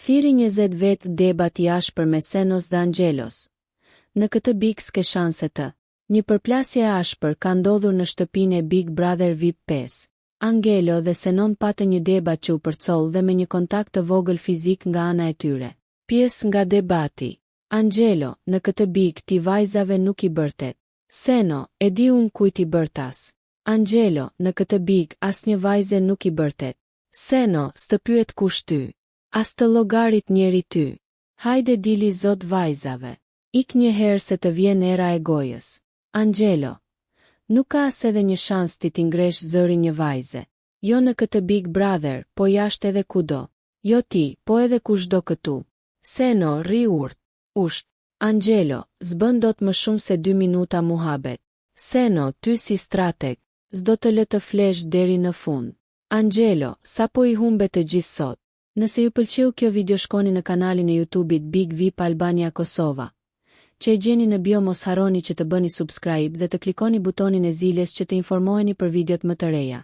Thiri 20 vet debat i ashpër me Senos dhe Angelos. Në këtë Big s'ke shanse të. Një përplasje e ashpër ka ndodhur në shtëpinë e Big Brother VIP 5. Angelo dhe Senon patën një debat që u përcoll dhe me një kontakt të vogël fizik nga ana e tyre. Pjesë nga debati. Angelo, në këtë Big ti vajzave nuk i bërtet. Seno, e di unë kujt i bërtas. Angelo, në këtë Big asnjë vajze nuk i bërtet. Seno, s'të pyet kush ty. As të llogarit njeri ty. Hajde dili zot vajzave. Ik një herë se të vjen era e gojës. Angelo, nuk ka as edhe një shans ti t'ingresh zëri një vajze. Jo në këtë Big Brother, po jashtë edhe kudo. Jo ti, po edhe kushdo këtu. Seno, rri urt. Usht. Angelo, s'bën dot më shumë se 2 minuta muhabet. Seno, ty si strateg, s'do të lë të flesh deri në fund. Angelo, sa po i humbe të gjithë sot. Nëse ju pëlqeu kjo video shkoni në kanalin e YouTube-it Big VIP Albania Kosova. Që e gjeni në bio mos harroni që të bëni subscribe dhe të klikoni butonin e ziljes që të informoheni për videot më të reja.